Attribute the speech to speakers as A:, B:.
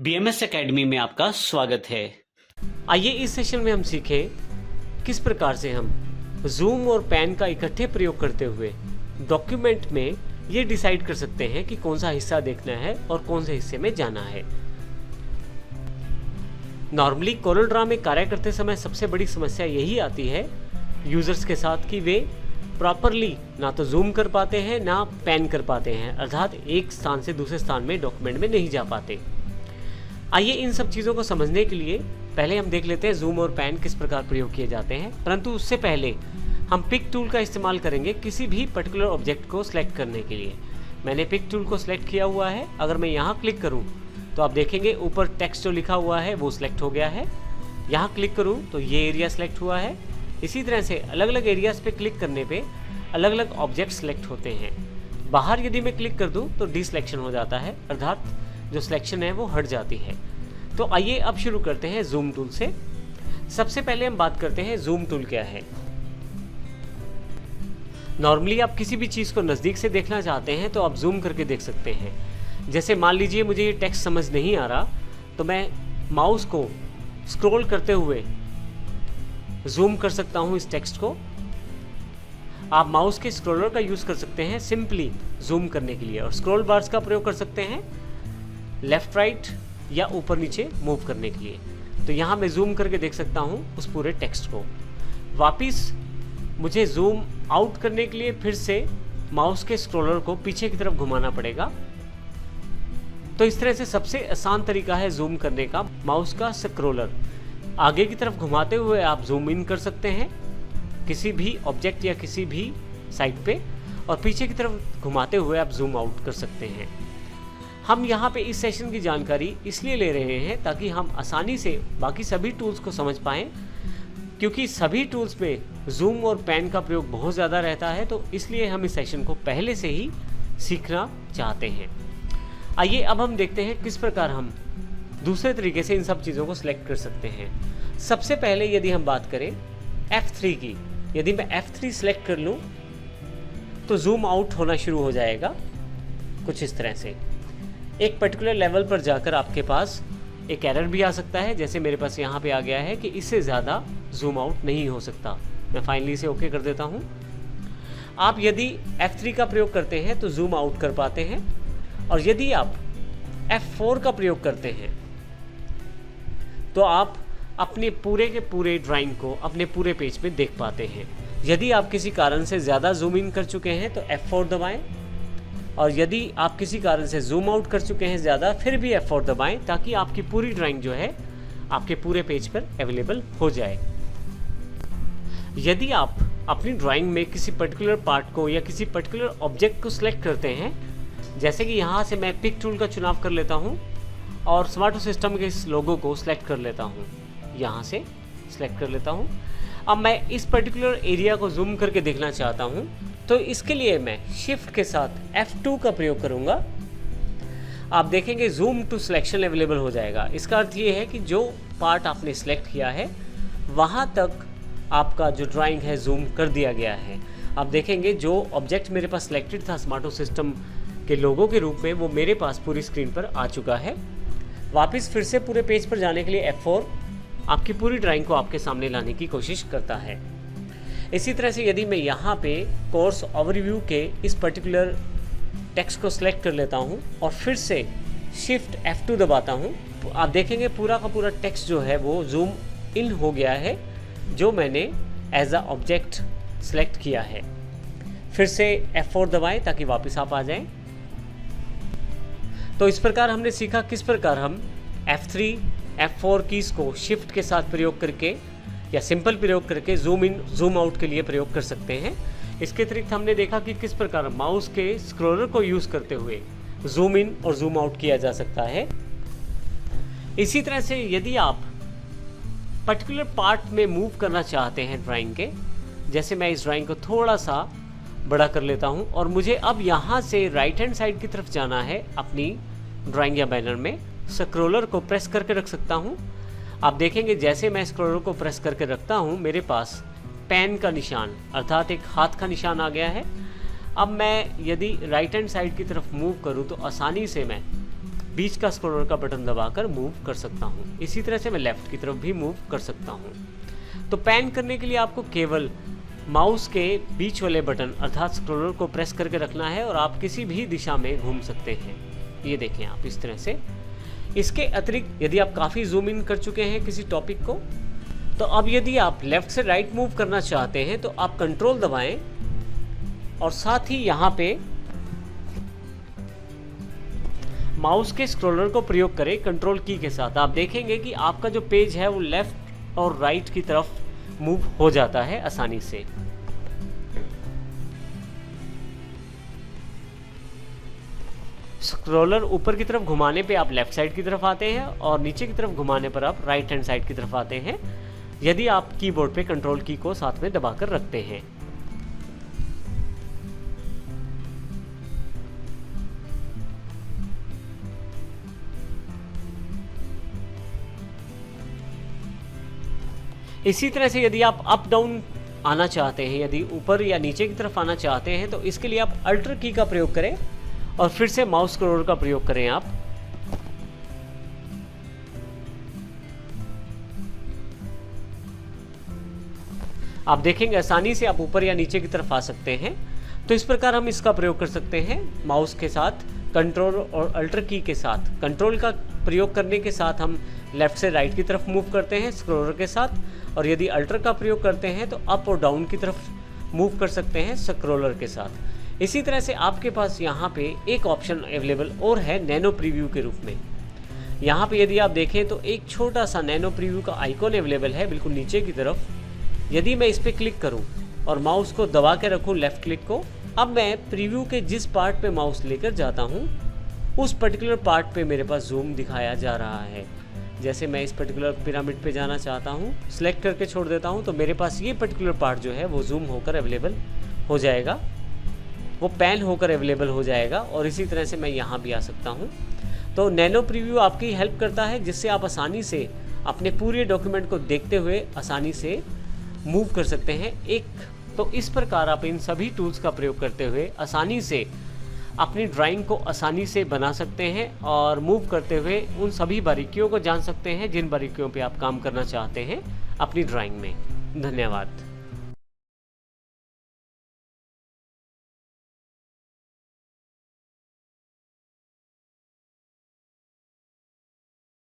A: BMS academy में आपका स्वागत है। आइए इस सेशन में हम सीखें किस प्रकार से हम जूम और पैन का इकट्ठे प्रयोग करते हुए डॉक्यूमेंट में ये डिसाइड कर सकते हैं कि कौन सा हिस्सा देखना है और कौन से हिस्से में जाना है। नॉर्मली कोरल ड्रा में कार्य करते समय सबसे बड़ी समस्या यही आती है यूजर्स के साथ कि वे प्रॉपरली ना तो जूम कर पाते हैं ना पैन कर पाते हैं, अर्थात एक स्थान से दूसरे स्थान में डॉक्यूमेंट में नहीं जा पाते। आइए इन सब चीज़ों को समझने के लिए पहले हम देख लेते हैं जूम और पैन किस प्रकार प्रयोग किए जाते हैं। परंतु उससे पहले हम पिक टूल का इस्तेमाल करेंगे किसी भी पर्टिकुलर ऑब्जेक्ट को सिलेक्ट करने के लिए। मैंने पिक टूल को सिलेक्ट किया हुआ है। अगर मैं यहाँ क्लिक करूँ तो आप देखेंगे ऊपर टेक्स्ट जो लिखा हुआ है वो सिलेक्ट हो गया है। यहाँ क्लिक करूँ तो ये एरिया सिलेक्ट हुआ है। इसी तरह से अलग अलग एरियाज पे क्लिक करने पे अलग अलग ऑब्जेक्ट सिलेक्ट होते हैं। बाहर यदि मैं क्लिक कर दूँ तो डिसलेक्शन हो जाता है, अर्थात जो सिलेक्शन है वो हट जाती है। तो आइए अब शुरू करते हैं जूम टूल से। सबसे पहले हम बात करते हैं जूम टूल क्या है। नॉर्मली आप किसी भी चीज़ को नज़दीक से देखना चाहते हैं तो आप जूम करके देख सकते हैं। जैसे मान लीजिए मुझे ये टेक्स्ट समझ नहीं आ रहा तो मैं माउस को स्क्रॉल करते हुए जूम कर सकता हूँ इस टेक्स्ट को। आप माउस के स्क्रॉलर का यूज़ कर सकते हैं सिंपली जूम करने के लिए, और स्क्रॉल बार्स का प्रयोग कर सकते हैं लेफ्ट राइट या ऊपर नीचे मूव करने के लिए। तो यहाँ मैं जूम करके देख सकता हूँ उस पूरे टेक्स्ट को। वापिस मुझे जूम आउट करने के लिए फिर से माउस के स्क्रॉलर को पीछे की तरफ घुमाना पड़ेगा। तो इस तरह से सबसे आसान तरीका है जूम करने का, माउस का स्क्रॉलर आगे की तरफ घुमाते हुए आप जूम इन कर सकते हैं किसी भी ऑब्जेक्ट या किसी भी साइट पे, और पीछे की तरफ घुमाते हुए आप जूम आउट कर सकते हैं। हम यहाँ पे इस सेशन की जानकारी इसलिए ले रहे हैं ताकि हम आसानी से बाकी सभी टूल्स को समझ पाएँ, क्योंकि सभी टूल्स में जूम और पैन का प्रयोग बहुत ज़्यादा रहता है। तो इसलिए हम इस सेशन को पहले से ही सीखना चाहते हैं। आइए अब हम देखते हैं किस प्रकार हम दूसरे तरीके से इन सब चीज़ों को सिलेक्ट कर सकते हैं। सबसे पहले यदि हम बात करें F3 की, यदि मैं F3 सिलेक्ट कर लूँ तो जूम आउट होना शुरू हो जाएगा कुछ इस तरह से। एक पर्टिकुलर लेवल पर जाकर आपके पास एक एरर भी आ सकता है, जैसे मेरे पास यहाँ पे आ गया है कि इससे ज़्यादा जूम आउट नहीं हो सकता। मैं फाइनली इसे ओके कर देता हूँ। आप यदि F3 का प्रयोग करते हैं तो जूम आउट कर पाते हैं, और यदि आप F4 का प्रयोग करते हैं तो आप अपने पूरे के पूरे ड्राइंग को अपने पूरे पेज पे देख पाते हैं। यदि आप किसी कारण से ज़्यादा जूम इन कर चुके हैं तो F4 दबाएं, और यदि आप किसी कारण से जूम आउट कर चुके हैं ज़्यादा फिर भी F4 दबाएं, ताकि आपकी पूरी ड्राइंग जो है आपके पूरे पेज पर अवेलेबल हो जाए। यदि आप अपनी ड्राइंग में किसी पर्टिकुलर पार्ट को या किसी पर्टिकुलर ऑब्जेक्ट को सिलेक्ट करते हैं, जैसे कि यहाँ से मैं पिक टूल का चुनाव कर लेता हूँ और स्मार्टो सिस्टम के इस लोगो को सिलेक्ट कर लेता हूँ, यहाँ से सिलेक्ट कर लेता हूँ। अब मैं इस पर्टिकुलर एरिया को जूम करके देखना चाहता हूँ, तो इसके लिए मैं शिफ्ट के साथ F2 का प्रयोग करूँगा। आप देखेंगे जूम टू सिलेक्शन अवेलेबल हो जाएगा। इसका अर्थ ये है कि जो पार्ट आपने सिलेक्ट किया है वहाँ तक आपका जो ड्राइंग है जूम कर दिया गया है। आप देखेंगे जो ऑब्जेक्ट मेरे पास सिलेक्टेड था स्मार्टो सिस्टम के लोगों के रूप में, वो मेरे पास पूरी स्क्रीन पर आ चुका है। वापस फिर से पूरे पेज पर जाने के लिए F4 आपकी पूरी ड्राइंग को आपके सामने लाने की कोशिश करता है। इसी तरह से यदि मैं यहाँ पे कोर्स ओवरव्यू के इस पर्टिकुलर टेक्स्ट को सिलेक्ट कर लेता हूँ और फिर से शिफ्ट F2 दबाता हूँ, तो आप देखेंगे पूरा का पूरा टेक्स्ट जो है वो जूम इन हो गया है, जो मैंने एज अ ऑब्जेक्ट सेलेक्ट किया है। फिर से F4 दबाएं ताकि वापस आप आ जाएं। तो इस प्रकार हमने सीखा किस प्रकार हम F3 F4 कीज़ को शिफ्ट के साथ प्रयोग करके या सिंपल प्रयोग करके जूम इन जूम आउट के लिए प्रयोग कर सकते हैं। इसके अतिरिक्त हमने देखा कि किस प्रकार माउस के स्क्रॉलर को यूज़ करते हुए जूम इन और जूम आउट किया जा सकता है। इसी तरह से यदि आप पर्टिकुलर पार्ट में मूव करना चाहते हैं ड्राइंग के, जैसे मैं इस ड्राइंग को थोड़ा सा बड़ा कर लेता हूं और मुझे अब यहाँ से राइट हैंड साइड की तरफ जाना है अपनी ड्राइंग या बैनर में, स्क्रॉलर को प्रेस करके रख सकता हूं। आप देखेंगे जैसे मैं स्क्रॉलर को प्रेस करके रखता हूं मेरे पास पेन का निशान अर्थात एक हाथ का निशान आ गया है। अब मैं यदि राइट हैंड साइड की तरफ मूव करूं तो आसानी से मैं बीच का स्क्रॉलर का बटन दबाकर मूव कर सकता हूँ। इसी तरह से मैं लेफ़्ट की तरफ भी मूव कर सकता हूँ। तो पैन करने के लिए आपको केवल माउस के बीच वाले बटन अर्थात स्क्रॉलर को प्रेस करके रखना है और आप किसी भी दिशा में घूम सकते हैं। ये देखें आप इस तरह से। इसके अतिरिक्त यदि आप काफ़ी जूम इन कर चुके हैं किसी टॉपिक को, तो अब यदि आप लेफ़्ट से राइट मूव करना चाहते हैं तो आप कंट्रोल दबाएं और साथ ही यहाँ पे माउस के स्क्रॉलर को प्रयोग करें कंट्रोल की के साथ। आप देखेंगे कि आपका जो पेज है वो लेफ़्ट और राइट की तरफ मूव हो जाता है आसानी से। स्क्रॉलर ऊपर की तरफ घुमाने पे आप लेफ्ट साइड की तरफ आते हैं और नीचे की तरफ घुमाने पर आप राइट हैंड साइड की तरफ आते हैं, यदि आप कीबोर्ड पे कंट्रोल की को साथ में दबाकर रखते हैं। इसी तरह से यदि आप अप डाउन आना चाहते हैं, यदि ऊपर या नीचे की तरफ आना चाहते हैं, तो इसके लिए आप अल्टर की का प्रयोग करें और फिर से माउस स्क्रॉलर का प्रयोग करें। आप देखेंगे आसानी से आप ऊपर या नीचे की तरफ आ सकते हैं। तो इस प्रकार हम इसका प्रयोग कर सकते हैं माउस के साथ, कंट्रोल और अल्टर की के साथ। कंट्रोल का प्रयोग करने के साथ हम लेफ्ट से राइट की तरफ मूव करते हैं स्क्रॉलर के साथ, और यदि अल्टर का प्रयोग करते हैं तो अप और डाउन की तरफ मूव कर सकते हैं स्क्रॉलर के साथ। इसी तरह से आपके पास यहाँ पे एक ऑप्शन अवेलेबल और है नैनो प्रीव्यू के रूप में। यहाँ पे यदि आप देखें तो एक छोटा सा नैनो प्रीव्यू का आइकॉन अवेलेबल है बिल्कुल नीचे की तरफ। यदि मैं इस पर क्लिक करूँ और माउस को दबा के रखूँ लेफ़्ट क्लिक को, अब मैं प्रीव्यू के जिस पार्ट पे माउस लेकर जाता हूँ उस पर्टिकुलर पार्ट पे मेरे पास जूम दिखाया जा रहा है। जैसे मैं इस पर्टिकुलर पिरामिड पे जाना चाहता हूँ, सिलेक्ट करके छोड़ देता हूँ, तो मेरे पास ये पर्टिकुलर पार्ट जो है वो जूम होकर अवेलेबल हो जाएगा, वो पैन होकर अवेलेबल हो जाएगा। और इसी तरह से मैं यहाँ भी आ सकता हूँ। तो नैनो प्रीव्यू आपकी हेल्प करता है जिससे आप आसानी से अपने पूरे डॉक्यूमेंट को देखते हुए आसानी से मूव कर सकते हैं। तो इस प्रकार आप इन सभी टूल्स का प्रयोग करते हुए आसानी से अपनी ड्राइंग को आसानी से बना सकते हैं और मूव करते हुए उन सभी बारीकियों को जान सकते हैं जिन बारीकियों पे आप काम करना चाहते हैं अपनी ड्राइंग में। धन्यवाद।